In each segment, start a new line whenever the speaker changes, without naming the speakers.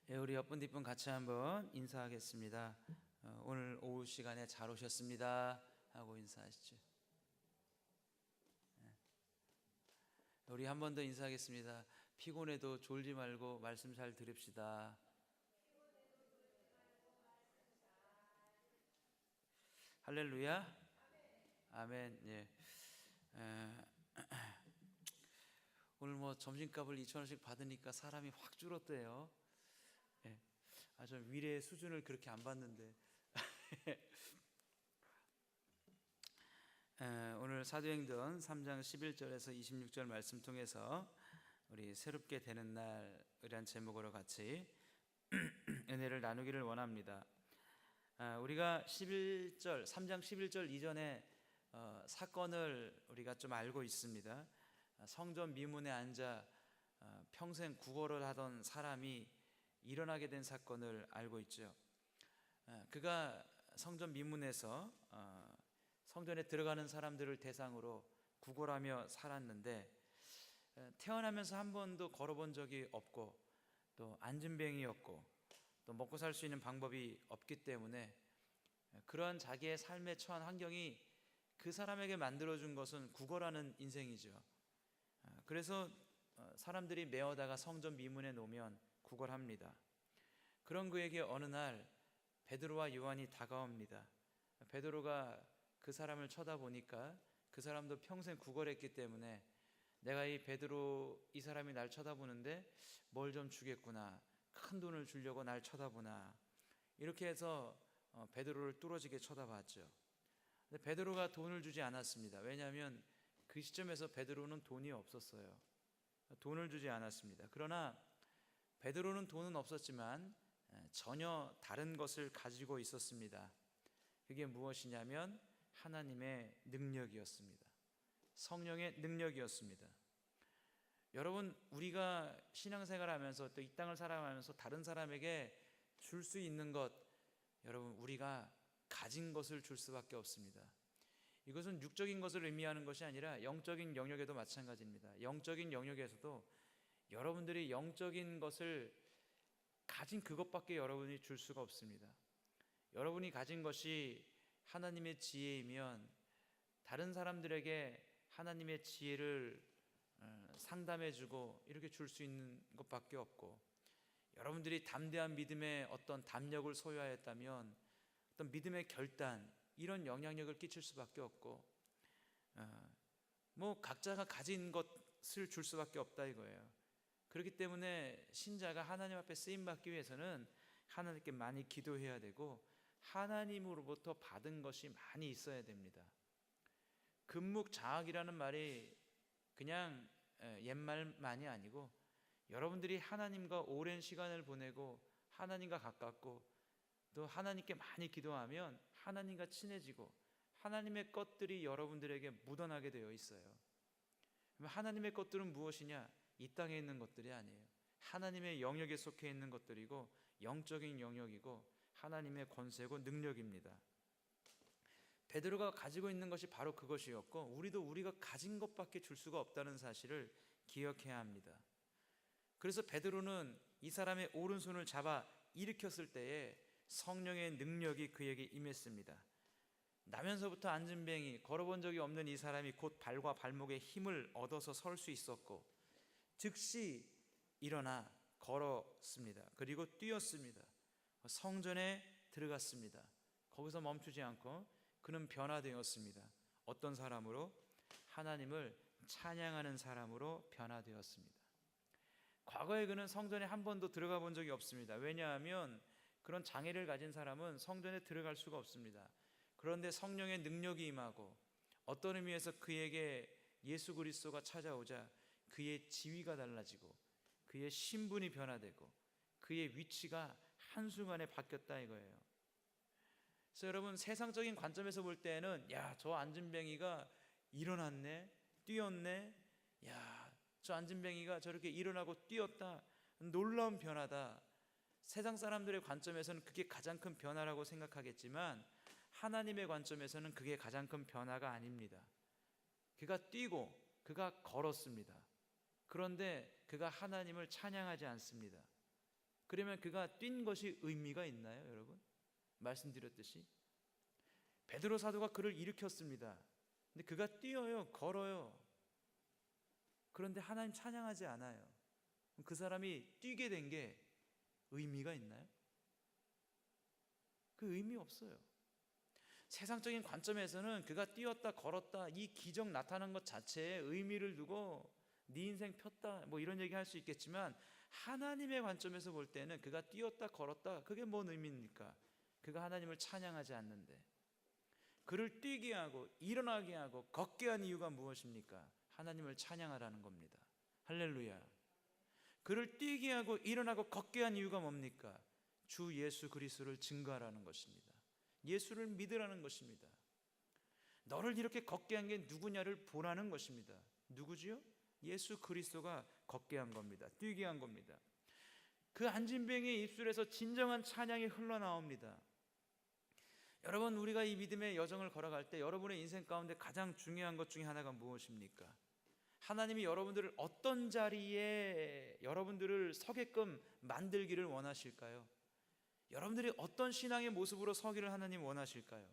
우리 옆분 뒷분 같이 한번 인사하겠습니다. 오늘 오후 시간에 잘 오셨습니다 하고 인사하시죠. 우리 한 번 더 인사하겠습니다. 피곤해도 졸지 말고 말씀 잘 들읍시다. 할렐루야. 아멘. 예. 오늘 뭐 점심값을 2,000원씩 받으니까 사람이 확 줄었대요. 예. 저 위례의 수준을 그렇게 안 봤는데 오늘 사도행전 3장 11절에서 26절 말씀 통해서 우리 새롭게 되는 날이란 제목으로 같이 은혜를 나누기를 원합니다. 우리가 3장 11절 이전에 사건을 우리가 좀 알고 있습니다. 성전 미문에 앉아 평생 구걸을 하던 사람이 일어나게 된 사건을 알고 있죠. 그가 성전 미문에서 성전에 들어가는 사람들을 대상으로 구걸하며 살았는데 태어나면서 한 번도 걸어본 적이 없고 또 안진뱅이였고 또 먹고 살 수 있는 방법이 없기 때문에 그러한 자기의 삶에 처한 환경이 그 사람에게 만들어준 것은 구걸하는 인생이죠. 그래서 사람들이 메어다가 성전 미문에 놓으면 구걸합니다. 그런 그에게 어느 날 베드로와 요한이 다가옵니다. 베드로가 그 사람을 쳐다보니까 그 사람도 평생 구걸했기 때문에 내가 이 베드로 이 사람이 날 쳐다보는데 뭘 좀 주겠구나, 큰 돈을 주려고 날 쳐다보나, 이렇게 해서 베드로를 뚫어지게 쳐다봤죠. 근데 베드로가 돈을 주지 않았습니다. 왜냐하면 그 시점에서 베드로는 돈이 없었어요. 돈을 주지 않았습니다. 그러나 베드로는 돈은 없었지만 전혀 다른 것을 가지고 있었습니다. 그게 무엇이냐면 하나님의 능력이었습니다. 성령의 능력이었습니다. 여러분, 우리가 신앙생활하면서 또 이 땅을 살아가면서 다른 사람에게 줄 수 있는 것, 여러분, 우리가 가진 것을 줄 수밖에 없습니다. 이것은 육적인 것을 의미하는 것이 아니라 영적인 영역에도 마찬가지입니다. 영적인 영역에서도 여러분들이 영적인 것을 가진 그것밖에 여러분이 줄 수가 없습니다. 여러분이 가진 것이 하나님의 지혜이면 다른 사람들에게 하나님의 지혜를 상담해주고 이렇게 줄 수 있는 것밖에 없고, 여러분들이 담대한 믿음의 어떤 담력을 소유하였다면 어떤 믿음의 결단, 이런 영향력을 끼칠 수밖에 없고, 뭐 각자가 가진 것을 줄 수밖에 없다 이거예요. 그렇기 때문에 신자가 하나님 앞에 쓰임받기 위해서는 하나님께 많이 기도해야 되고 하나님으로부터 받은 것이 많이 있어야 됩니다. 금묵자학이라는 말이 그냥 옛말만이 아니고 여러분들이 하나님과 오랜 시간을 보내고 하나님과 가깝고 또 하나님께 많이 기도하면 하나님과 친해지고 하나님의 것들이 여러분들에게 묻어나게 되어 있어요. 하나님의 것들은 무엇이냐? 이 땅에 있는 것들이 아니에요. 하나님의 영역에 속해 있는 것들이고 영적인 영역이고 하나님의 권세고 능력입니다. 베드로가 가지고 있는 것이 바로 그것이었고 우리가 가진 것밖에 줄 수가 없다는 사실을 기억해야 합니다. 그래서 베드로는 이 사람의 오른손을 잡아 일으켰을 때에 성령의 능력이 그에게 임했습니다. 나면서부터 안진뱅이, 걸어본 적이 없는 이 사람이 곧 발과 발목에 힘을 얻어서 설 수 있었고 즉시 일어나 걸었습니다. 그리고 뛰었습니다. 성전에 들어갔습니다. 거기서 멈추지 않고 그는 변화되었습니다. 어떤 사람으로? 하나님을 찬양하는 사람으로 변화되었습니다. 과거에 그는 성전에 한 번도 들어가 본 적이 없습니다. 왜냐하면 그런 장애를 가진 사람은 성전에 들어갈 수가 없습니다. 그런데 성령의 능력이 임하고 어떤 의미에서 그에게 예수 그리스도가 찾아오자 그의 지위가 달라지고 그의 신분이 변화되고 그의 위치가 한순간에 바뀌었다 이거예요. 그래서 여러분, 세상적인 관점에서 볼 때는 야, 저 안진뱅이가 일어났네, 뛰었네, 야, 저 안진뱅이가 저렇게 일어나고 뛰었다, 놀라운 변화다. 세상 사람들의 관점에서는 그게 가장 큰 변화라고 생각하겠지만 하나님의 관점에서는 그게 가장 큰 변화가 아닙니다. 그가 뛰고 그가 걸었습니다. 그런데 그가 하나님을 찬양하지 않습니다. 그러면 그가 뛴 것이 의미가 있나요, 여러분? 말씀드렸듯이 베드로 사도가 그를 일으켰습니다. 근데 그가 뛰어요, 걸어요. 그런데 하나님 찬양하지 않아요. 그 사람이 뛰게 된 게 의미가 있나요? 그 의미 없어요. 세상적인 관점에서는 그가 뛰었다 걸었다 이 기적 나타난 것 자체에 의미를 두고 네 인생 폈다 뭐 이런 얘기 할 수 있겠지만, 하나님의 관점에서 볼 때는 그가 뛰었다 걸었다 그게 뭔 의미입니까? 그가 하나님을 찬양하지 않는데. 그를 뛰게 하고 일어나게 하고 걷게 한 이유가 무엇입니까? 하나님을 찬양하라는 겁니다. 할렐루야. 그를 뛰게 하고 일어나고 걷게 한 이유가 뭡니까? 주 예수 그리스도를 증거하라는 것입니다. 예수를 믿으라는 것입니다. 너를 이렇게 걷게 한 게 누구냐를 보라는 것입니다. 누구지요? 예수 그리스도가 걷게 한 겁니다. 뛰게 한 겁니다. 그 안진뱅이의 입술에서 진정한 찬양이 흘러나옵니다. 여러분, 우리가 이 믿음의 여정을 걸어갈 때 여러분의 인생 가운데 가장 중요한 것 중에 하나가 무엇입니까? 하나님이 여러분들을 어떤 자리에 여러분들을 서게끔 만들기를 원하실까요? 여러분들이 어떤 신앙의 모습으로 서기를 하나님 원하실까요?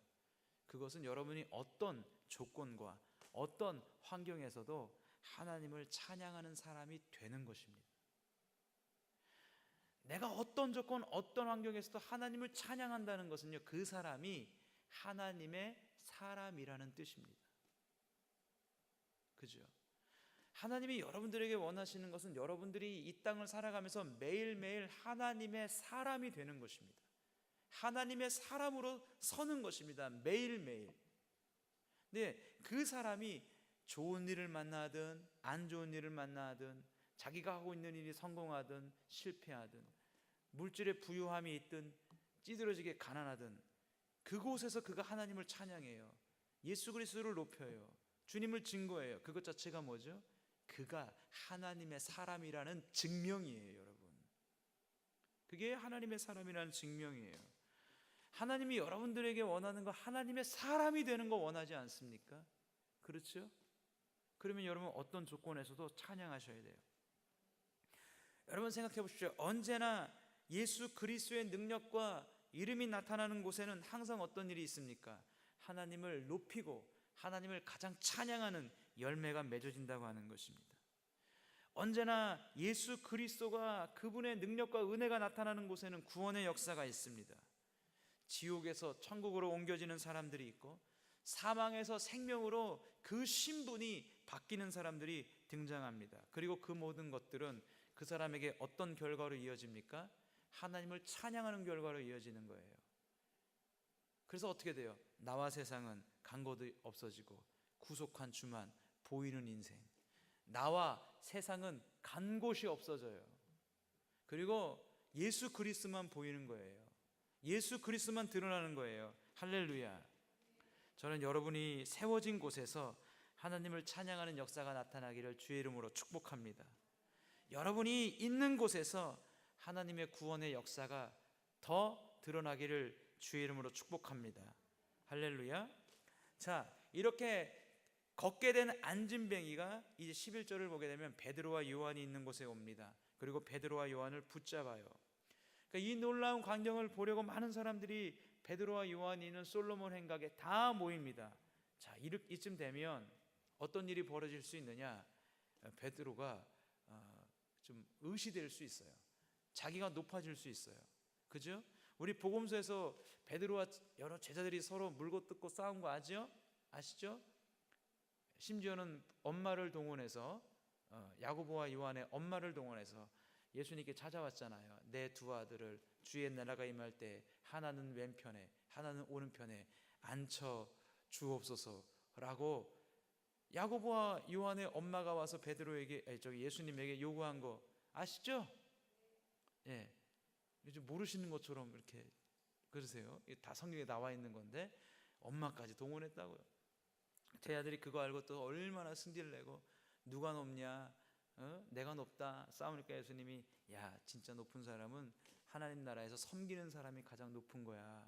그것은 여러분이 어떤 조건과 어떤 환경에서도 하나님을 찬양하는 사람이 되는 것입니다. 내가 어떤 조건, 어떤 환경에서도 하나님을 찬양한다는 것은요, 그 사람이 하나님의 사람이라는 뜻입니다. 그죠? 하나님이 여러분들에게 원하시는 것은 여러분들이 이 땅을 살아가면서 매일매일 하나님의 사람이 되는 것입니다. 하나님의 사람으로 서는 것입니다. 매일매일. 네, 그 사람이 좋은 일을 만나든 안 좋은 일을 만나든 자기가 하고 있는 일이 성공하든 실패하든 물질의 부유함이 있든 찌들어지게 가난하든 그곳에서 그가 하나님을 찬양해요. 예수 그리스도를 높여요. 주님을 증거해요. 그것 자체가 뭐죠? 그가 하나님의 사람이라는 증명이에요, 여러분. 그게 하나님의 사람이라는 증명이에요. 하나님이 여러분들에게 원하는 거 하나님의 사람이 되는 거 원하지 않습니까? 그렇죠? 그러면 여러분 어떤 조건에서도 찬양하셔야 돼요. 여러분 생각해 보십시오. 언제나 예수 그리스도의 능력과 이름이 나타나는 곳에는 항상 어떤 일이 있습니까? 하나님을 높이고 하나님을 가장 찬양하는 열매가 맺어진다고 하는 것입니다. 언제나 예수 그리스도가 그분의 능력과 은혜가 나타나는 곳에는 구원의 역사가 있습니다. 지옥에서 천국으로 옮겨지는 사람들이 있고 사망에서 생명으로 그 신분이 바뀌는 사람들이 등장합니다. 그리고 그 모든 것들은 그 사람에게 어떤 결과로 이어집니까? 하나님을 찬양하는 결과로 이어지는 거예요. 그래서 어떻게 돼요? 나와 세상은 간 곳이 없어지고 구속한 주만 보이는 인생. 나와 세상은 간 곳이 없어져요. 그리고 예수 그리스도만 보이는 거예요. 예수 그리스도만 드러나는 거예요. 할렐루야. 저는 여러분이 세워진 곳에서 하나님을 찬양하는 역사가 나타나기를 주의 이름으로 축복합니다. 여러분이 있는 곳에서 하나님의 구원의 역사가 더 드러나기를 주의 이름으로 축복합니다. 할렐루야. 자, 이렇게 걷게 된 안진뱅이가 이제 11절을 보게 되면 베드로와 요한이 있는 곳에 옵니다. 그리고 베드로와 요한을 붙잡아요. 그러니까 이 놀라운 광경을 보려고 많은 사람들이 베드로와 요한이 있는 솔로몬 행각에 다 모입니다. 자, 이쯤 되면 어떤 일이 벌어질 수 있느냐? 베드로가 좀 의시될 수 있어요. 자기가 높아질 수 있어요. 그죠? 우리 복음서에서 베드로와 여러 제자들이 서로 물고 뜯고 싸운 거 아시죠? 심지어는 엄마를 동원해서 야고보와 요한의 엄마를 동원해서 예수님께 찾아왔잖아요. 내 두 아들을 주의 나라가 임할 때 하나는 왼편에 하나는 오른편에 앉혀 주옵소서라고 야고보와 요한의 엄마가 와서 예수님에게 요구한 거 아시죠? 예, 요즘 모르시는 것처럼 이렇게 그러세요. 다 성경에 나와 있는 건데 엄마까지 동원했다고요. 제 아들이 그거 알고 또 얼마나 승질을 내고 누가 높냐? 내가 높다 싸우니까 예수님이 야, 진짜 높은 사람은 하나님 나라에서 섬기는 사람이 가장 높은 거야.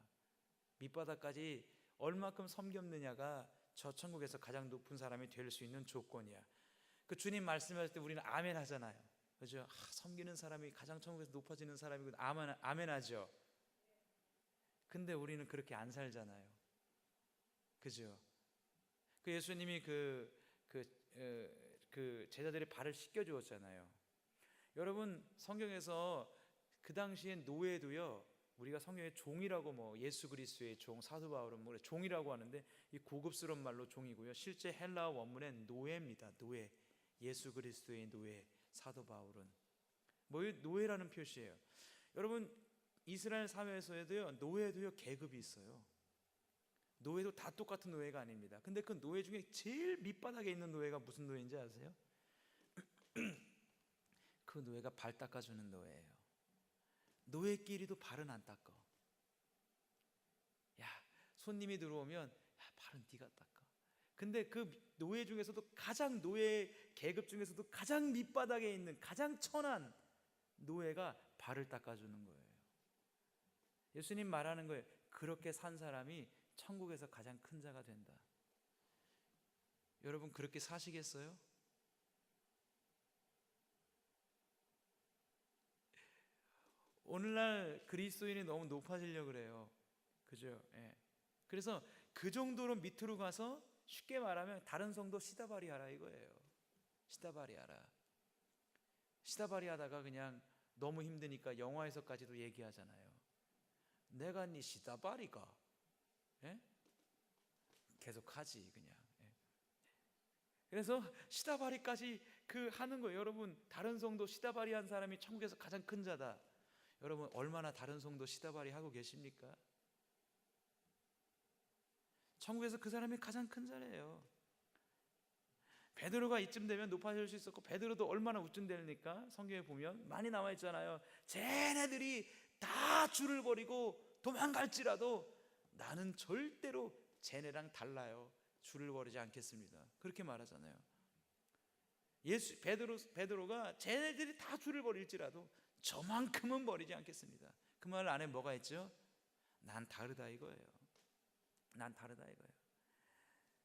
밑바닥까지 얼마큼 섬겼느냐가 저 천국에서 가장 높은 사람이 될 수 있는 조건이야. 그 주님 말씀하실 때 우리는 아멘 하잖아요. 그죠? 섬기는 사람이 가장 천국에서 높아지는 사람이고 아멘하죠. 근데 우리는 그렇게 안 살잖아요. 그죠? 그 예수님이 그 제자들의 발을 씻겨 주었잖아요. 여러분, 성경에서 그 당시엔 노예도요, 우리가 성경에 종이라고, 뭐 예수 그리스도의 종, 사도 바울은 뭐 종이라고 하는데, 이 고급스러운 말로 종이고요, 실제 헬라어 원문엔 노예입니다. 노예. 예수 그리스도의 노예, 사도 바울은 뭐 노예라는 표시예요. 여러분, 이스라엘 사회에서도요, 노예도요 계급이 있어요. 노예도 다 똑같은 노예가 아닙니다. 근데 그 노예 중에 제일 밑바닥에 있는 노예가 무슨 노예인지 아세요? 그 노예가 발 닦아주는 노예예요. 노예끼리도 발은 안 닦아. 야, 손님이 들어오면, 야, 발은 네가 닦아. 근데 그 노예 중에서도 가장, 노예 계급 중에서도 가장 밑바닥에 있는 가장 천한 노예가 발을 닦아주는 거예요. 예수님 말하는 거예요. 그렇게 산 사람이 천국에서 가장 큰 자가 된다. 여러분, 그렇게 사시겠어요? 오늘날 그리스도인이 너무 높아지려고 그래요. 그죠? 예. 그래서 그 정도로 밑으로 가서 쉽게 말하면 다른 성도 시다바리 하라 이거예요. 시다바리 하라. 시다바리 하다가 그냥 너무 힘드니까 영화에서까지도 얘기하잖아요. 내가 네 시다바리가, 예? 계속 하지 그냥. 예. 그래서 시다바리까지 하는 거예요. 여러분, 다른 성도 시다바리 한 사람이 천국에서 가장 큰 자다. 여러분, 얼마나 다른 성도 시다바리 하고 계십니까? 천국에서 그 사람이 가장 큰 자래요. 베드로가 이쯤 되면 높아질 수 있었고, 베드로도 얼마나 우쭐대니까 성경에 보면 많이 나와 있잖아요. 쟤네들이 다 줄을 버리고 도망갈지라도 나는 절대로 쟤네랑 달라요. 줄을 버리지 않겠습니다. 그렇게 말하잖아요. 베드로가 쟤네들이 다 줄을 버릴지라도 저만큼은 버리지 않겠습니다. 그 말 안에 뭐가 있죠? 난 다르다 이거예요. 난 다르다 이거예요.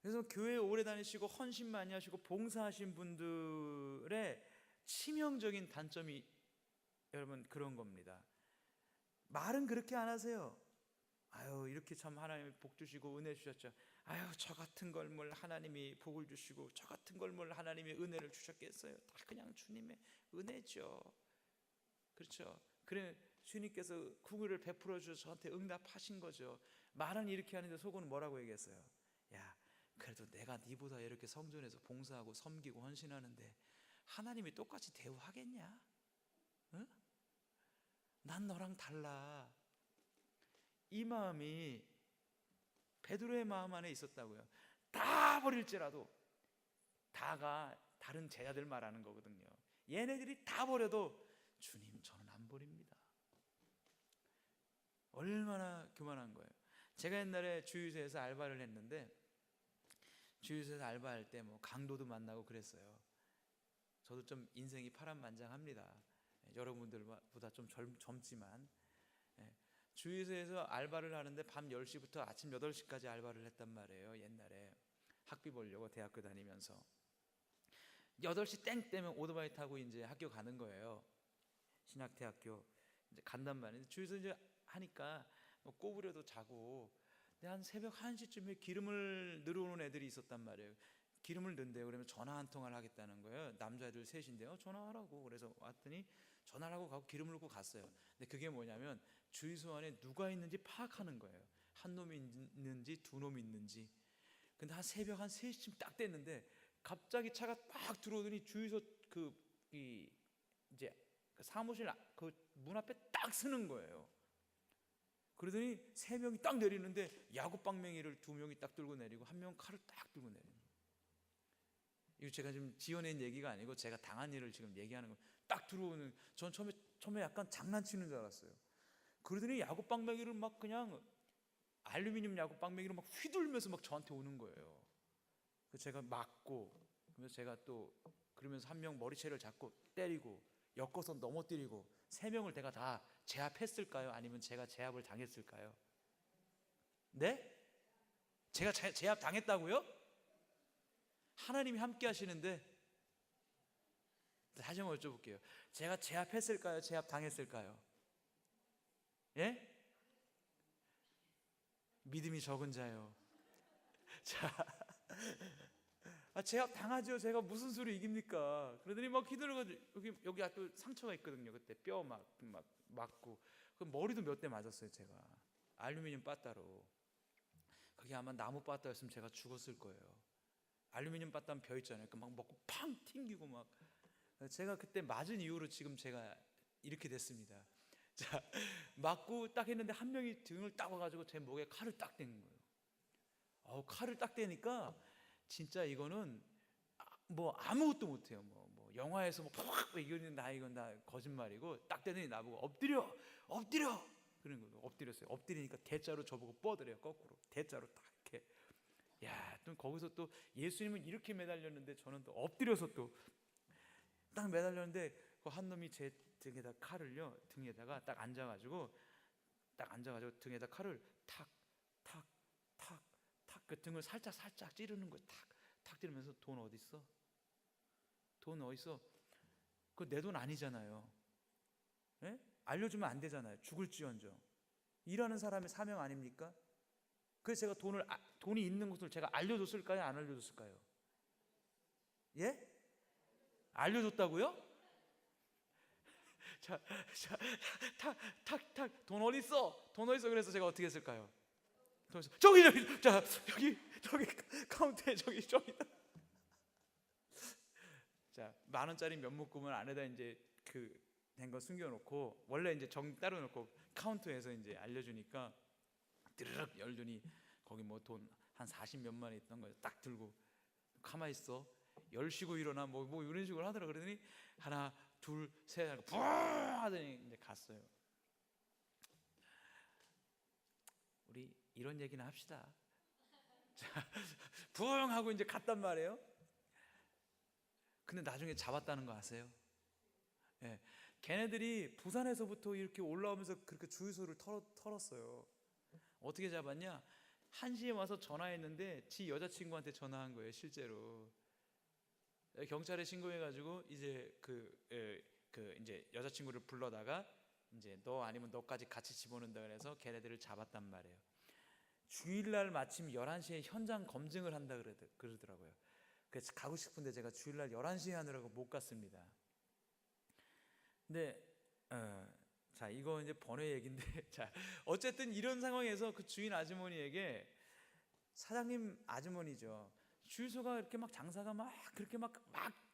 그래서 교회에 오래 다니시고 헌신 많이 하시고 봉사하신 분들의 치명적인 단점이, 여러분, 그런 겁니다. 말은 그렇게 안 하세요. 아유, 이렇게 참 하나님이 복 주시고 은혜 주셨죠. 아유, 저 같은 걸 뭘 하나님이 복을 주시고 저 같은 걸 뭘 하나님이 은혜를 주셨겠어요. 다 그냥 주님의 은혜죠. 그렇죠. 그래, 주님께서 구원을 베풀어 주셔서 저한테 응답하신 거죠. 말은 이렇게 하는데 속은 뭐라고 얘기했어요? 야, 그래도 내가 네보다 이렇게 성전에서 봉사하고 섬기고 헌신하는데 하나님이 똑같이 대우하겠냐? 응? 난 너랑 달라. 이 마음이 베드로의 마음 안에 있었다고요. 다 버릴지라도, 다가 다른 제자들 말하는 거거든요. 얘네들이 다 버려도 주님, 저는 안 버립니다. 얼마나 교만한 거예요. 제가 옛날에 주유소에서 알바를 했는데, 주유소에서 알바할 때 뭐 강도도 만나고 그랬어요. 저도 좀 인생이 파란만장합니다. 여러분들보다 좀 젊지만, 주유소에서 알바를 하는데 밤 10시부터 아침 8시까지 알바를 했단 말이에요. 옛날에 학비 벌려고 대학교 다니면서 8시 땡 되면 오토바이 타고 이제 학교 가는 거예요. 신학대학교 이제 간단 말이에요. 주유소 이제 하니까 뭐 꼬부려도 자고, 근데 한 새벽 1시쯤에 기름을 넣어오는 애들이 있었단 말이에요. 기름을 넣는데요. 그러면 전화 한 통화를 하겠다는 거예요. 남자애들 셋인데요. 전화하라고. 그래서 왔더니 전화를 하고 가고 기름을 넣고 갔어요. 근데 그게 뭐냐면 주유소 안에 누가 있는지 파악하는 거예요. 한 놈이 있는지 두 놈이 있는지. 근데 한 새벽 한 3시쯤 딱 됐는데 갑자기 차가 막 들어오더니 주유소 이제 사무실 그 문 앞에 딱 서는 거예요. 그러더니 3명이 딱 내리는데 야구방맹이를 2명이 딱 들고 내리고 1명은 칼을 딱 들고 내리는 거예요. 이거 제가 지금 지어낸 얘기가 아니고 제가 당한 일을 지금 얘기하는 거예요. 딱 들어오는, 전 처음에 약간 장난치는 줄 알았어요. 그러더니 야구방맹이를 막 그냥 알루미늄 야구방맹이를 막 휘둘면서 막 저한테 오는 거예요. 그래서 제가 맞고, 그러면서 제가 또 그러면서 1명 머리채를 잡고 때리고 엮어서 넘어뜨리고 3명을 내가 다 제압했을까요? 아니면 제가 제압을 당했을까요? 네? 제가 제압 당했다고요? 하나님이 함께 하시는데 다시 한번 여쭤볼게요. 제가 제압했을까요? 제압당했을까요? 예? 믿음이 적은 자요. 자, 제압 당하죠. 제가 무슨 수로 이깁니까? 그러더니 막 기다려가지고 여기 또 상처가 있거든요. 그때 뼈 막 맞고 그 머리도 몇 대 맞았어요. 제가 알루미늄 빠따로. 그게 아마 나무 빠따였으면 제가 죽었을 거예요. 알루미늄 빠따는 벼 있잖아요. 막 먹고 팡 튕기고 막. 제가 그때 맞은 이후로 지금 제가 이렇게 됐습니다. 자, 맞고 딱 했는데 한 명이 등을 딱 와가지고 제 목에 칼을 딱 댄 거예요. 칼을 딱 대니까 진짜 이거는 뭐 아무것도 못해요. 뭐 영화에서 이건 나 거짓말이고 딱 대더니 나보고 엎드려 그런 거예요. 엎드렸어요. 엎드리니까 대자로 저보고 뻗으래요. 거꾸로 대자로 딱 이렇게. 야, 또 거기서 또 예수님은 이렇게 매달렸는데 저는 또 엎드려서 또 딱 매달렸는데 그 한 놈이 제 등에다 칼을요, 등에다가 딱 앉아가지고 등에다 칼을 탁 그 등을 살짝 찌르는 거예요. 탁 찌르면서 돈 어디 있어? 돈 어디 있어? 그거 내 돈 아니잖아요. 예? 알려주면 안 되잖아요. 죽을지언정. 일하는 사람의 사명 아닙니까? 그래서 제가 돈이 있는 것을 제가 알려줬을까요? 안 알려줬을까요? 예? 알려줬다고요? 자, 탁 돈 어디 있어? 돈 어디 있어? 그래서 제가 어떻게 했을까요? 저기 자 저기 카운터에 저기 자, 10,000원짜리 면 묶으면 안에다 이제 그 된 거 숨겨놓고 원래 이제 정 따로 놓고 카운터에서 이제 알려주니까 드르륵 열더니 거기 뭐 돈 한 40몇만 원 있던 거 딱 들고 가만히 있어. 10쉬고 일어나 뭐 이런 식으로 하더라. 그러더니 하나 둘 셋 하고 붕 하더니 이제 갔어요. 우리 이런 얘기는 합시다. 자, 붕 하고 이제 갔단 말이에요. 근데 나중에 잡았다는 거 아세요? 예, 걔네들이 부산에서부터 이렇게 올라오면서 그렇게 주유소를 털었어요. 어떻게 잡았냐? 1시에 와서 전화했는데 지 여자친구한테 전화한 거예요. 실제로 경찰에 신고해가지고 이제 이제 여자친구를 불러다가 이제 너 아니면 너까지 같이 집어넣는다 그래서 걔네들을 잡았단 말이에요. 주일날 마침 11시에 현장 검증을 한다 그러더라고요. 그래서 가고 싶은데 제가 주일날 11시에 하느라고 못 갔습니다. 근데 자, 이거 이제 번외 얘기인데 자, 어쨌든 이런 상황에서 그 주인 아주머니에게 사장님 아주머니죠. 주유소가 이렇게 막 장사가 막 그렇게 막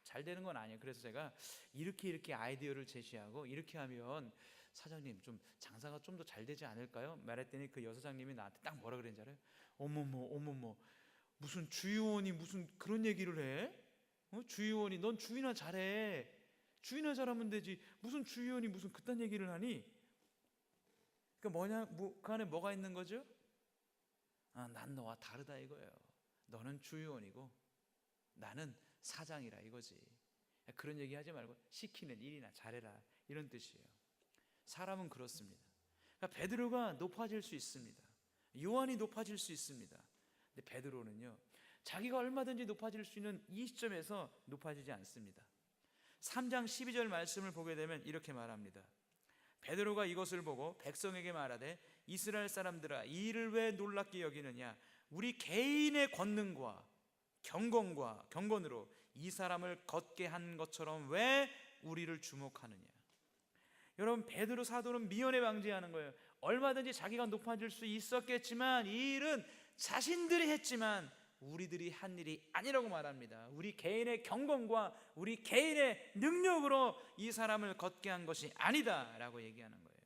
잘 되는 건 아니에요. 그래서 제가 이렇게 아이디어를 제시하고 이렇게 하면 사장님 좀 장사가 좀 더 잘 되지 않을까요? 말했더니 그 여사장님이 나한테 딱 뭐라 그랬는지 알아요? 어머머 무슨 주유원이 무슨 그런 얘기를 해? 주유원이 넌 주인아 잘해. 주인아 잘하면 되지. 무슨 주유원이 무슨 그딴 얘기를 하니? 그러니까 그 안에 뭐가 있는 거죠? 난 너와 다르다 이거예요. 너는 주유원이고 나는 사장이라 이거지. 그런 얘기 하지 말고 시키는 일이나 잘해라 이런 뜻이에요. 사람은 그렇습니다. 그러니까 베드로가 높아질 수 있습니다. 요한이 높아질 수 있습니다. 근데 베드로는요, 자기가 얼마든지 높아질 수 있는 이 시점에서 높아지지 않습니다. 3장 12절 말씀을 보게 되면 이렇게 말합니다. 베드로가 이것을 보고 백성에게 말하되 이스라엘 사람들아 이 일을 왜 놀랍게 여기느냐? 우리 개인의 권능과 경건으로 이 사람을 걷게 한 것처럼 왜 우리를 주목하느냐? 여러분, 베드로 사도는 미연에 방지하는 거예요. 얼마든지 자기가 높아질 수 있었겠지만 이 일은 자신들이 했지만 우리들이 한 일이 아니라고 말합니다. 우리 개인의 경건과 우리 개인의 능력으로 이 사람을 걷게 한 것이 아니다 라고 얘기하는 거예요.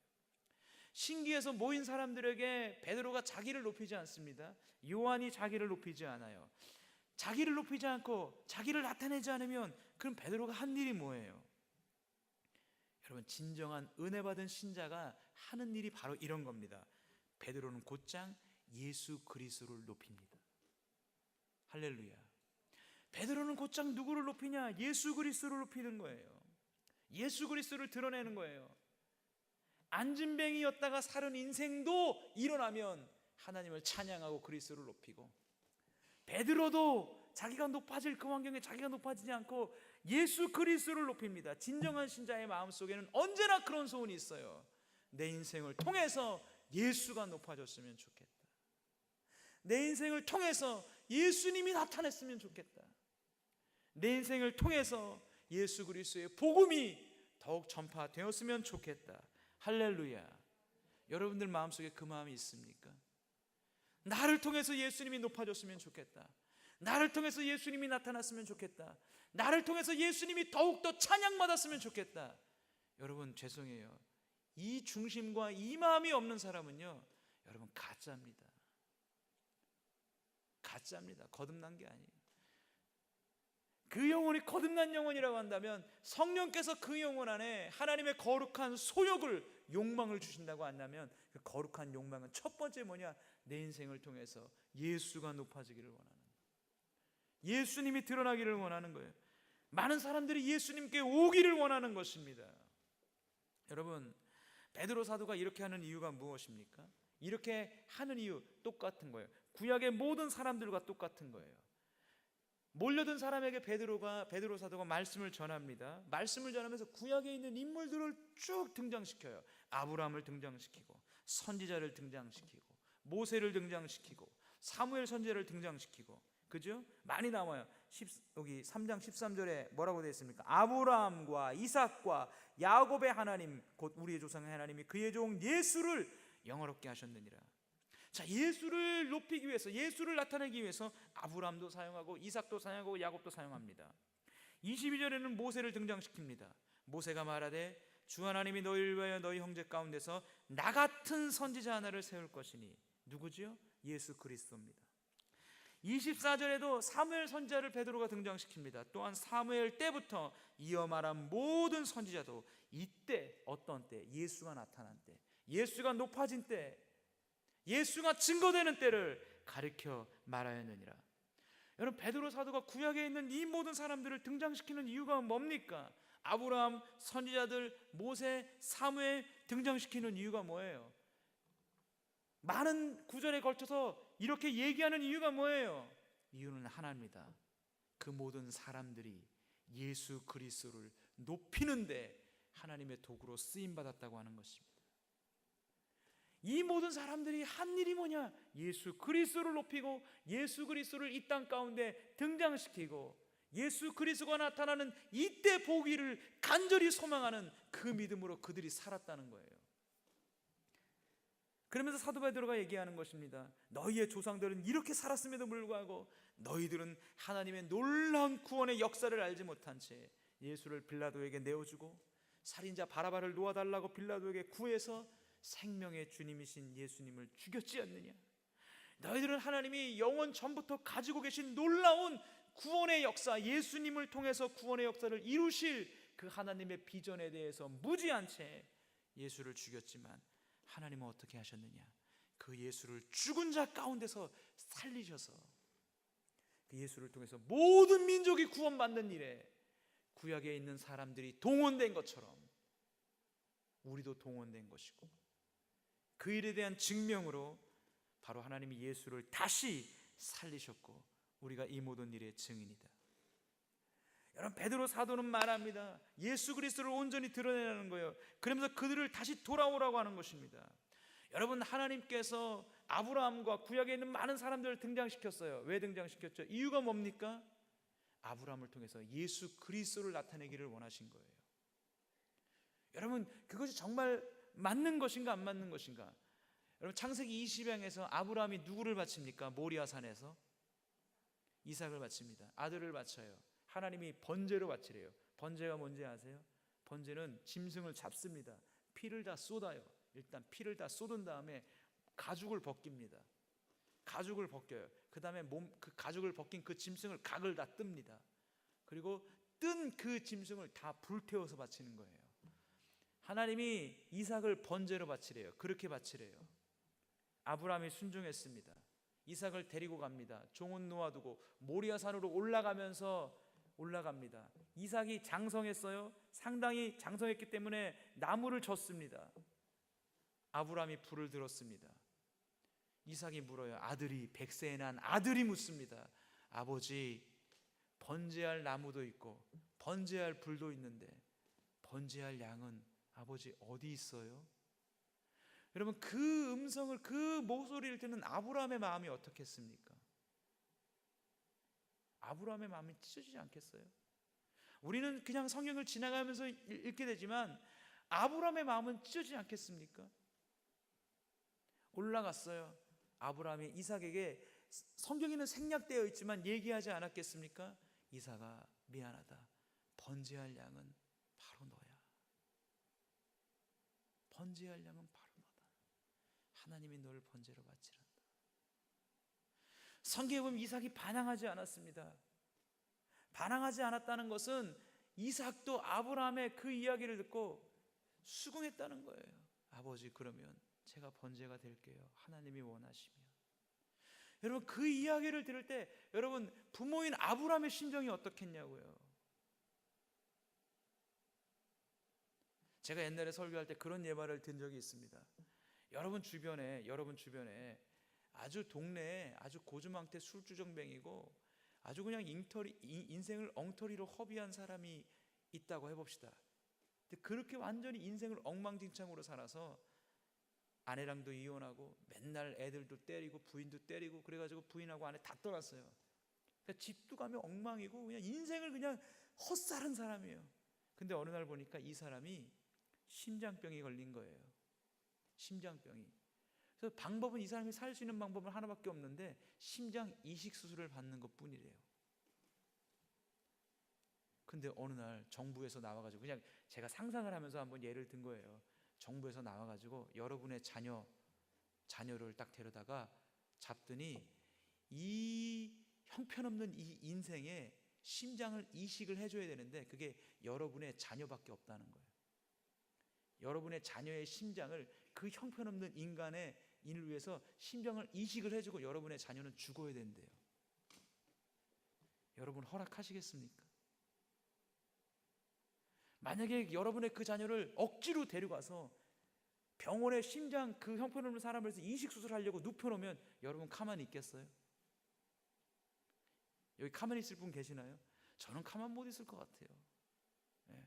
신기해서 모인 사람들에게 베드로가 자기를 높이지 않습니다. 요한이 자기를 높이지 않아요. 자기를 높이지 않고 자기를 나타내지 않으면 그럼 베드로가 한 일이 뭐예요? 여러분, 진정한 은혜 받은 신자가 하는 일이 바로 이런 겁니다. 베드로는 곧장 예수 그리스도를 높입니다. 할렐루야. 베드로는 곧장 누구를 높이냐? 예수 그리스도를 높이는 거예요. 예수 그리스도를 드러내는 거예요. 안진뱅이였다가 살은 인생도 일어나면 하나님을 찬양하고 그리스도를 높이고, 베드로도 자기가 높아질 그 환경에 자기가 높아지지 않고 예수 그리스도를 높입니다. 진정한 신자의 마음속에는 언제나 그런 소원이 있어요. 내 인생을 통해서 예수가 높아졌으면 좋겠다. 내 인생을 통해서 예수님이 나타났으면 좋겠다. 내 인생을 통해서 예수 그리스도의 복음이 더욱 전파되었으면 좋겠다. 할렐루야. 여러분들 마음속에 그 마음이 있습니까? 나를 통해서 예수님이 높아졌으면 좋겠다. 나를 통해서 예수님이 나타났으면 좋겠다. 나를 통해서 예수님이 더욱더 찬양받았으면 좋겠다. 여러분 죄송해요. 이 중심과 이 마음이 없는 사람은요, 여러분 가짜입니다. 가짜입니다. 거듭난 게 아니에요. 그 영혼이 거듭난 영혼이라고 한다면 성령께서 그 영혼 안에 하나님의 거룩한 소욕을, 욕망을 주신다고 한다면 그 거룩한 욕망은 첫 번째 뭐냐? 내 인생을 통해서 예수가 높아지기를 원하는 거예요. 예수님이 드러나기를 원하는 거예요. 많은 사람들이 예수님께 오기를 원하는 것입니다. 여러분, 베드로 사도가 이렇게 하는 이유가 무엇입니까? 이렇게 하는 이유 똑같은 거예요. 구약의 모든 사람들과 똑같은 거예요. 몰려든 사람에게 베드로 사도가 말씀을 전합니다. 말씀을 전하면서 구약에 있는 인물들을 쭉 등장시켜요. 아브라함을 등장시키고, 선지자를 등장시키고, 모세를 등장시키고, 사무엘 선지자를 등장시키고, 그죠? 많이 나와요. 여기 3장 13절에 뭐라고 되어 있습니까? 아브라함과 이삭과 야곱의 하나님, 곧 우리의 조상의 하나님이 그의 종 예수를 영화롭게 하셨느니라. 자, 예수를 높이기 위해서, 예수를 나타내기 위해서 아브라함도 사용하고 이삭도 사용하고 야곱도 사용합니다. 22절에는 모세를 등장시킵니다. 모세가 말하되 주 하나님이 너희를 위하여 너희 형제 가운데서 나 같은 선지자 하나를 세울 것이니, 누구지요? 예수 그리스도입니다. 24절에도 사무엘 선지자를 베드로가 등장시킵니다. 또한 사무엘 때부터 이어 말한 모든 선지자도 이때, 어떤 때? 예수가 나타난 때, 예수가 높아진 때, 예수가 증거되는 때를 가리켜 말하였느니라. 여러분, 베드로 사도가 구약에 있는 이 모든 사람들을 등장시키는 이유가 뭡니까? 아브라함, 선지자들, 모세, 사무엘 등장시키는 이유가 뭐예요? 많은 구절에 걸쳐서 이렇게 얘기하는 이유가 뭐예요? 이유는 하나입니다. 그 모든 사람들이 예수 그리스도를 높이는데 하나님의 도구로 쓰임받았다고 하는 것입니다. 이 모든 사람들이 한 일이 뭐냐? 예수 그리스도를 높이고 예수 그리스도를 이 땅 가운데 등장시키고 예수 그리스도가 나타나는 이때 보기를 간절히 소망하는 그 믿음으로 그들이 살았다는 거예요. 그러면서 사도 베드로가 얘기하는 것입니다. 너희의 조상들은 이렇게 살았음에도 불구하고 너희들은 하나님의 놀라운 구원의 역사를 알지 못한 채 예수를 빌라도에게 내어주고 살인자 바라바를 놓아달라고 빌라도에게 구해서 생명의 주님이신 예수님을 죽였지 않느냐? 너희들은 하나님이 영원 전부터 가지고 계신 놀라운 구원의 역사, 예수님을 통해서 구원의 역사를 이루실 그 하나님의 비전에 대해서 무지한 채 예수를 죽였지만 하나님은 어떻게 하셨느냐? 그 예수를 죽은 자 가운데서 살리셔서 그 예수를 통해서 모든 민족이 구원받는 일에 구약에 있는 사람들이 동원된 것처럼 우리도 동원된 것이고, 그 일에 대한 증명으로 바로 하나님이 예수를 다시 살리셨고 우리가 이 모든 일의 증인이다. 여러분, 베드로 사도는 말합니다. 예수 그리스도를 온전히 드러내는 거예요. 그러면서 그들을 다시 돌아오라고 하는 것입니다. 여러분, 하나님께서 아브라함과 구약에 있는 많은 사람들을 등장시켰어요. 왜 등장시켰죠? 이유가 뭡니까? 아브라함을 통해서 예수 그리스도를 나타내기를 원하신 거예요. 여러분, 그것이 정말 맞는 것인가 안 맞는 것인가? 여러분, 창세기 20장에서 아브라함이 누구를 바칩니까? 모리아 산에서 이삭을 바칩니다. 아들을 바쳐요. 하나님이 번제로 바치래요. 번제가 뭔지 아세요? 번제는 짐승을 잡습니다. 피를 다 쏟아요. 일단 피를 다 쏟은 다음에 가죽을 벗깁니다. 가죽을 벗겨요. 그 다음에 그 가죽을 벗긴 그 짐승을 각을 다 뜹니다. 그리고 뜬 그 짐승을 다 불태워서 바치는 거예요. 하나님이 이삭을 번제로 바치래요. 그렇게 바치래요. 아브라함이 순종했습니다. 이삭을 데리고 갑니다. 종은 놓아두고 모리아 산으로 올라갑니다. 이삭이 장성했어요. 상당히 장성했기 때문에 나무를 졌습니다. 아브라함이 불을 들었습니다. 이삭이 물어요. 아들이, 100세에 난 아들이 묻습니다. 아버지, 번제할 나무도 있고 번제할 불도 있는데 번제할 양은 아버지 어디 있어요? 여러분, 그 음성을, 그 목소리를 듣는 아브라함의 마음이 어떻겠습니까? 아브라함의 마음이 찢어지지 않겠어요? 우리는 그냥 성경을 지나가면서 읽게 되지만 아브라함의 마음은 찢어지지 않겠습니까? 올라갔어요. 아브라함이 이삭에게, 성경에는 생략되어 있지만 얘기하지 않았겠습니까? 이삭아, 미안하다. 번제할 양은 바로 너야. 번제할 양은 바로 너다. 하나님이 너를 번제로 바치란다. 성경에 보면 이삭이 반항하지 않았습니다. 반항하지 않았다는 것은 이삭도 아브라함의 그 이야기를 듣고 수긍했다는 거예요. 아버지, 그러면 제가 번제가 될게요. 하나님이 원하시면. 여러분, 그 이야기를 들을 때 여러분, 부모인 아브라함의 심정이 어떻겠냐고요. 제가 옛날에 설교할 때 그런 예말을 든 적이 있습니다. 여러분 주변에 아주 동네에 아주 고주망태 술주정뱅이고 아주 그냥 인생을 엉터리로 허비한 사람이 있다고 해봅시다. 근데 그렇게 완전히 인생을 엉망진창으로 살아서 아내랑도 이혼하고 맨날 애들도 때리고 부인도 때리고 그래가지고 부인하고 아내 다 떠났어요. 그러니까 집도 가면 엉망이고 그냥 인생을 그냥 헛살은 사람이에요. 근데 어느 날 보니까 이 사람이 심장병이 걸린 거예요. 심장병이. 그래서 방법은, 이 사람이 살 수 있는 방법은 하나밖에 없는데 심장 이식 수술을 받는 것뿐이래요. 근데 어느 날 정부에서 나와가지고, 그냥 제가 상상을 하면서 한번 예를 든 거예요. 정부에서 나와가지고 여러분의 자녀를 딱 데려다가 잡더니 이 형편없는 이 인생에 심장을 이식을 해줘야 되는데 그게 여러분의 자녀밖에 없다는 거예요. 여러분의 자녀의 심장을, 그 형편없는 인간의 인을 위해서 심장을 이식을 해주고 여러분의 자녀는 죽어야 된대요. 여러분 허락하시겠습니까? 만약에 여러분의 그 자녀를 억지로 데려가서 병원에 심장 그 형편없는 사람을 해서 이식 수술하려고 눕혀놓으면 여러분 가만히 있겠어요? 여기 가만히 있을 분 계시나요? 저는 가만 못 있을 것 같아요. 네.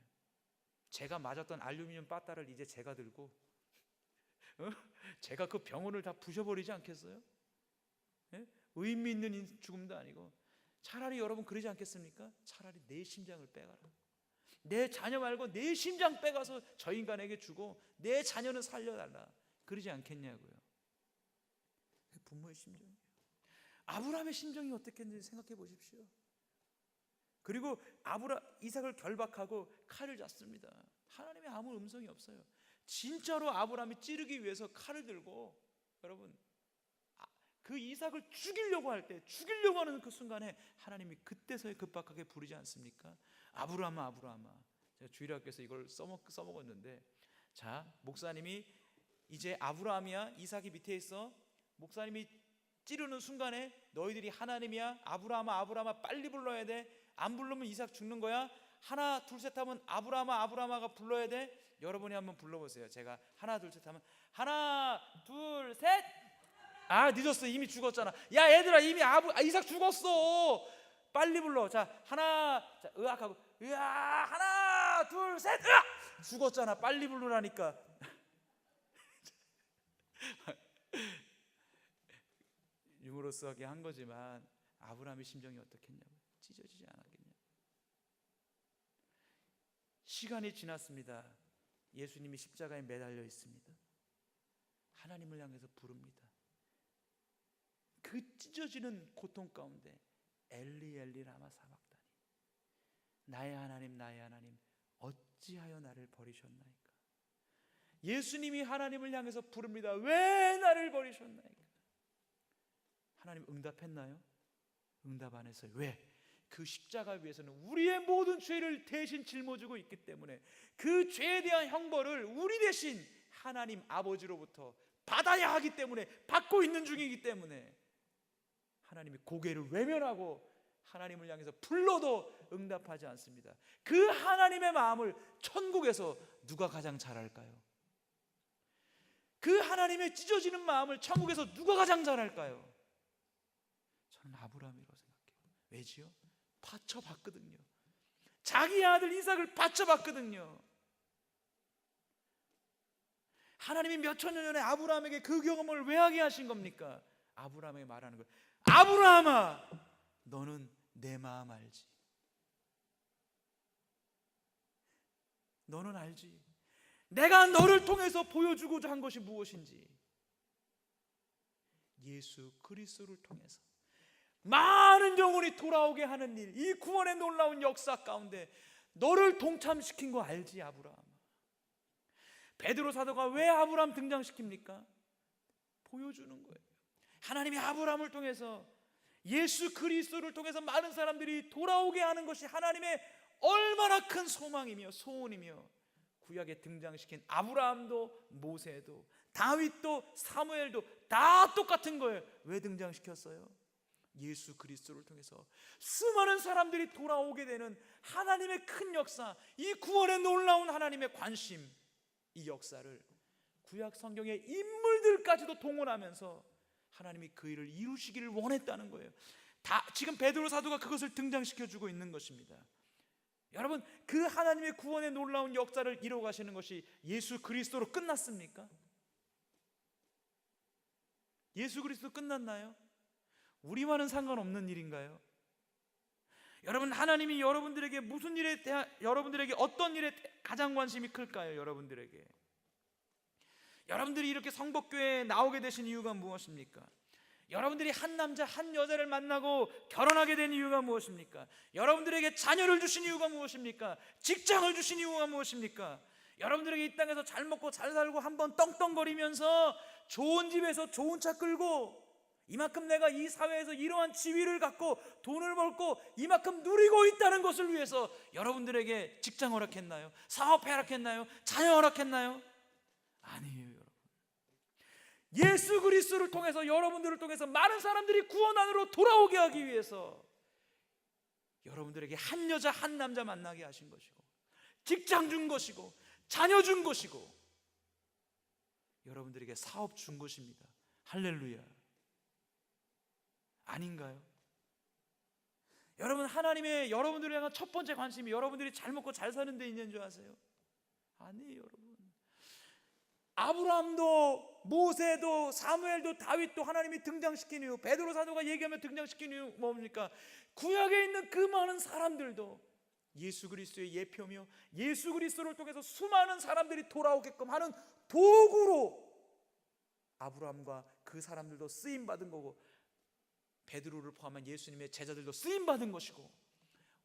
제가 맞았던 알루미늄 빠따를 이제 제가 들고 제가 그 병원을 다 부셔버리지 않겠어요? 네? 의미 있는 죽음도 아니고. 차라리 여러분 그러지 않겠습니까? 차라리 내 심장을 빼가라. 내 자녀 말고 내 심장 빼가서 저 인간에게 주고 내 자녀는 살려달라. 그러지 않겠냐고요. 부모의 심정이에요. 아브라함의 심정이 어떻겠는지 생각해 보십시오. 그리고 이삭을 결박하고 칼을 잤습니다. 하나님의 아무 음성이 없어요. 진짜로 아브라함이 찌르기 위해서 칼을 들고, 여러분, 그 이삭을 죽이려고 하는 그 순간에 하나님이 그때서야 급박하게 부르지 않습니까? 아브라함아, 아브라함아. 제가 주일학교에서 이걸 써먹었는데, 자, 목사님이 이제 아브라함이야, 이삭이 밑에 있어. 목사님이 찌르는 순간에 너희들이 하나님이야, 아브라함아, 아브라함아, 빨리 불러야 돼. 안 부르면 이삭 죽는 거야. 하나 둘 셋 하면 아브라함아, 아브라함아가 불러야 돼. 여러분이 한번 불러보세요. 제가 하나 둘 셋 하면 하나 둘 셋. 아, 늦었어. 이미 죽었잖아. 야, 얘들아, 이미 이삭 죽었어. 빨리 불러. 자, 자, 으악하고 으악, 하나 둘 셋. 으악! 죽었잖아. 빨리 부르라니까. 유머러스하게 한 거지만 아브라함의 심정이 어떻겠냐고. 찢어지지 않았겠냐. 시간이 지났습니다. 예수님이 십자가에 매달려 있습니다. 하나님을 향해서 부릅니다. 그 찢어지는 고통 가운데 엘리 엘리 라마 사박다니, 나의 하나님, 나의 하나님, 어찌하여 나를 버리셨나이까. 예수님이 하나님을 향해서 부릅니다. 왜 나를 버리셨나이까. 하나님 응답했나요? 응답 안 했어요. 왜? 그 십자가 위에서는 우리의 모든 죄를 대신 짊어지고 있기 때문에 그 죄에 대한 형벌을 우리 대신 하나님 아버지로부터 받아야 하기 때문에, 받고 있는 중이기 때문에 하나님이 고개를 외면하고 하나님을 향해서 불러도 응답하지 않습니다. 그 하나님의 마음을 천국에서 누가 가장 잘 알까요? 그 하나님의 찢어지는 마음을 천국에서 누가 가장 잘 알까요? 저는 아브라함이라고 생각해요. 왜지요? 받쳐봤거든요. 자기 아들 이삭을 바쳐봤거든요. 하나님이 몇천 년 전에 아브라함에게 그 경험을 왜 하게 하신 겁니까? 아브라함에게 말하는 거예요. 아브라함아, 너는 내 마음 알지? 너는 알지? 내가 너를 통해서 보여주고자 한 것이 무엇인지. 예수 그리스도를 통해서 많은 영혼이 돌아오게 하는 일, 이 구원의 놀라운 역사 가운데 너를 동참시킨 거 알지, 아브라함? 베드로 사도가 왜 아브라함 등장시킵니까? 보여주는 거예요. 하나님이 아브라함을 통해서, 예수 그리스도를 통해서 많은 사람들이 돌아오게 하는 것이 하나님의 얼마나 큰 소망이며 소원이며, 구약에 등장시킨 아브라함도 모세도 다윗도 사무엘도 다 똑같은 거예요. 왜 등장시켰어요? 예수 그리스도를 통해서 수많은 사람들이 돌아오게 되는 하나님의 큰 역사, 이 구원의 놀라운 하나님의 관심, 이 역사를 구약 성경의 인물들까지도 동원하면서 하나님이 그 일을 이루시기를 원했다는 거예요. 지금 베드로 사도가 그것을 등장시켜주고 있는 것입니다. 여러분, 그 하나님의 구원의 놀라운 역사를 이루어가시는 것이 예수 그리스도로 끝났습니까? 예수 그리스도 끝났나요? 우리와는 상관없는 일인가요? 여러분, 하나님이 여러분들에게 무슨 일에 대한, 여러분들에게 어떤 일에 가장 관심이 클까요? 여러분들이 이렇게 성복교회에 나오게 되신 이유가 무엇입니까? 여러분들이 한 남자 한 여자를 만나고 결혼하게 된 이유가 무엇입니까? 여러분들에게 자녀를 주신 이유가 무엇입니까? 직장을 주신 이유가 무엇입니까? 여러분들에게 이 땅에서 잘 먹고 잘 살고 한번 떵떵거리면서 좋은 집에서 좋은 차 끌고 이만큼 내가 이 사회에서 이러한 지위를 갖고 돈을 벌고 이만큼 누리고 있다는 것을 위해서 여러분들에게 직장 허락했나요? 사업 허락했나요? 자녀 허락했나요? 아니에요, 여러분. 예수 그리스도를 통해서, 여러분들을 통해서 많은 사람들이 구원 안으로 돌아오게 하기 위해서 여러분들에게 한 여자 한 남자 만나게 하신 것이고, 직장 준 것이고, 자녀 준 것이고, 여러분들에게 사업 준 것입니다. 할렐루야. 아닌가요? 여러분, 하나님의 여러분들을 향한 첫 번째 관심이 여러분들이 잘 먹고 잘 사는 데 있는 줄 아세요? 아니에요, 여러분. 아브라함도 모세도 사무엘도 다윗도 하나님이 등장시킨 이유, 베드로 사도가 얘기하며 등장시킨 이유 뭡니까? 구약에 있는 그 많은 사람들도 예수 그리스도의 예표며 예수 그리스도를 통해서 수많은 사람들이 돌아오게끔 하는 도구로 아브라함과 그 사람들도 쓰임받은 거고, 베드로를 포함한 예수님의 제자들도 쓰임받은 것이고,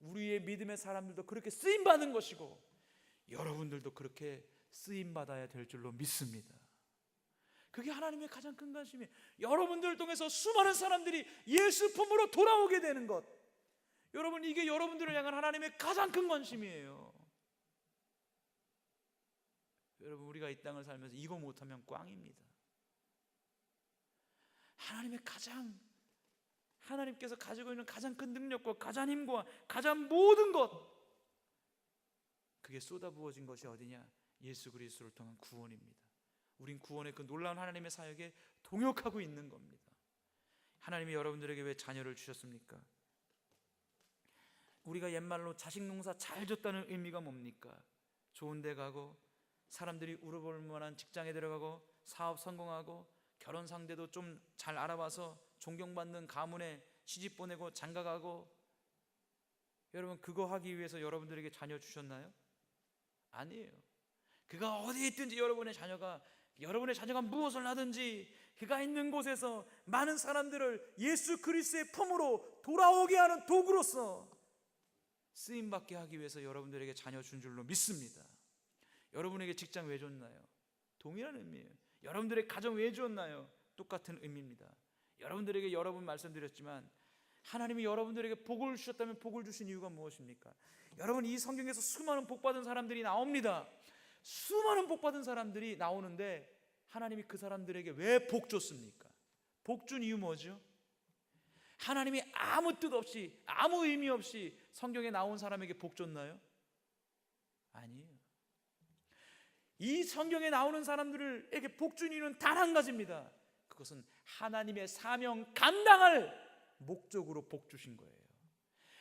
우리의 믿음의 사람들도 그렇게 쓰임받은 것이고, 여러분들도 그렇게 쓰임받아야 될 줄로 믿습니다. 그게 하나님의 가장 큰 관심이에요. 여러분들을 통해서 수많은 사람들이 예수 품으로 돌아오게 되는 것, 여러분, 이게 여러분들을 향한 하나님의 가장 큰 관심이에요. 여러분, 우리가 이 땅을 살면서 이거 못하면 꽝입니다. 하나님께서 가지고 있는 가장 큰 능력과 가장 힘과 가장 모든 것, 그게 쏟아부어진 것이 어디냐? 예수 그리스도를 통한 구원입니다. 우린 구원의 그 놀라운 하나님의 사역에 동역하고 있는 겁니다. 하나님이 여러분들에게 왜 자녀를 주셨습니까? 우리가 옛말로 자식 농사 잘 졌다는 의미가 뭡니까? 좋은 데 가고, 사람들이 울어볼 만한 직장에 들어가고, 사업 성공하고, 결혼 상대도 좀 잘 알아봐서 존경받는 가문에 시집 보내고 장가가고. 여러분, 그거 하기 위해서 여러분들에게 자녀 주셨나요? 아니에요. 그가 어디에 있든지 여러분의 자녀가 무엇을 하든지 그가 있는 곳에서 많은 사람들을 예수 그리스도의 품으로 돌아오게 하는 도구로서 쓰임받게 하기 위해서 여러분들에게 자녀 준 줄로 믿습니다. 여러분에게 직장 왜 줬나요? 동일한 의미예요. 여러분들의 가정 왜 주었나요? 똑같은 의미입니다. 여러분들에게 여러 번 말씀드렸지만, 하나님이 여러분들에게 복을 주셨다면 복을 주신 이유가 무엇입니까? 여러분, 이 성경에서 수많은 복받은 사람들이 나옵니다. 수많은 복받은 사람들이 나오는데 하나님이 그 사람들에게 왜 복 줬습니까? 복 준 이유 뭐죠? 하나님이 아무 뜻 없이, 아무 의미 없이 성경에 나온 사람에게 복 줬나요? 아니에요. 이 성경에 나오는 사람들에게 복 준 이유는 단 한 가지입니다. 그것은 하나님의 사명 감당할 목적으로 복 주신 거예요.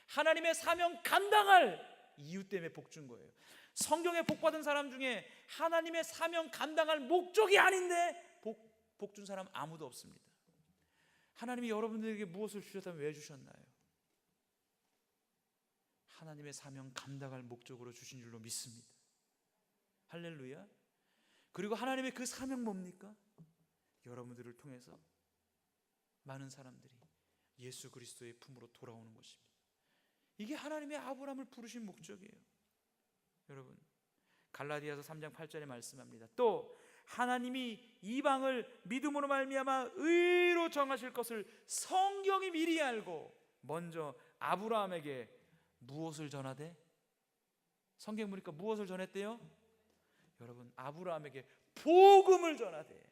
하나님의 사명 감당할 이유 때문에 복 준 거예요. 성경에 복 받은 사람 중에 하나님의 사명 감당할 목적이 아닌데 복 준 사람 아무도 없습니다. 하나님이 여러분들에게 무엇을 주셨다면 왜 주셨나요? 하나님의 사명 감당할 목적으로 주신 줄로 믿습니다. 할렐루야. 그리고 하나님의 그 사명 뭡니까? 여러분들을 통해서 많은 사람들이 예수 그리스도의 품으로 돌아오는 것입니다. 이게 하나님의 아브라함을 부르신 목적이에요. 여러분, 갈라디아서 3장 8절에 말씀합니다. 또 하나님이 이방을 믿음으로 말미암아 의로 정하실 것을 성경이 미리 알고 먼저 아브라함에게 무엇을 전하되? 성경 보니까 무엇을 전했대요? 여러분, 아브라함에게 복음을 전하되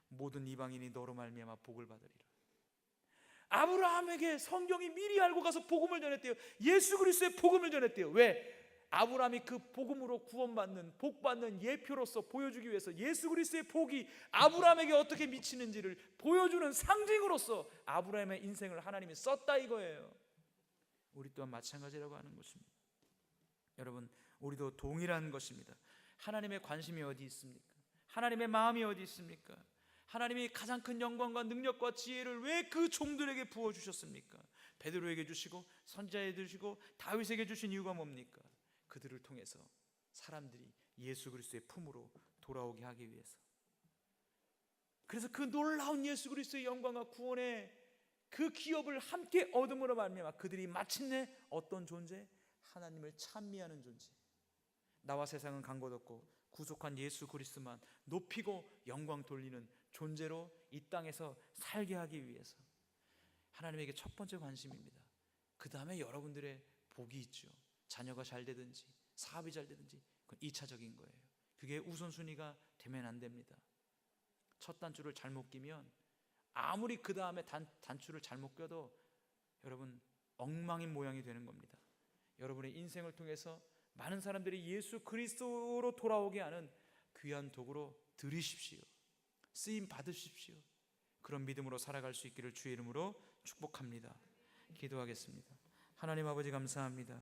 모든 이방인이 너로 말미암아 복을 받으리라. 아브라함에게 성경이 미리 알고 가서 복음을 전했대요. 예수 그리스도의 복음을 전했대요. 왜? 아브라함이 그 복음으로 구원받는, 복받는 예표로서 보여주기 위해서 예수 그리스도의 복이 아브라함에게 어떻게 미치는지를 보여주는 상징으로서 아브라함의 인생을 하나님이 썼다 이거예요. 우리 또한 마찬가지라고 하는 것입니다. 여러분, 우리도 동일한 것입니다. 하나님의 관심이 어디 있습니까? 하나님의 마음이 어디 있습니까? 하나님이 가장 큰 영광과 능력과 지혜를 왜 그 종들에게 부어주셨습니까? 베드로에게 주시고 선지자에게 주시고 다윗에게 주신 이유가 뭡니까? 그들을 통해서 사람들이 예수 그리스도의 품으로 돌아오게 하기 위해서. 그래서 그 놀라운 예수 그리스도의 영광과 구원의 그 기업을 함께 얻음으로 말미암아 그들이 마침내 어떤 존재? 하나님을 찬미하는 존재. 나와 세상은 간 것 없고 구속한 예수 그리스도만 높이고 영광 돌리는 존재로 이 땅에서 살게 하기 위해서 하나님에게 첫 번째 관심입니다. 그 다음에 여러분들의 복이 있죠. 자녀가 잘 되든지 사업이 잘 되든지 그건 2차적인 거예요. 그게 우선순위가 되면 안 됩니다. 첫 단추를 잘못 끼면 아무리 그 다음에 단추를 잘못 껴도 여러분 엉망인 모양이 되는 겁니다. 여러분의 인생을 통해서 많은 사람들이 예수 그리스도로 돌아오게 하는 귀한 도구로 들이십시오. 쓰임 받으십시오. 그런 믿음으로 살아갈 수 있기를 주의 이름으로 축복합니다. 기도하겠습니다. 하나님 아버지 감사합니다.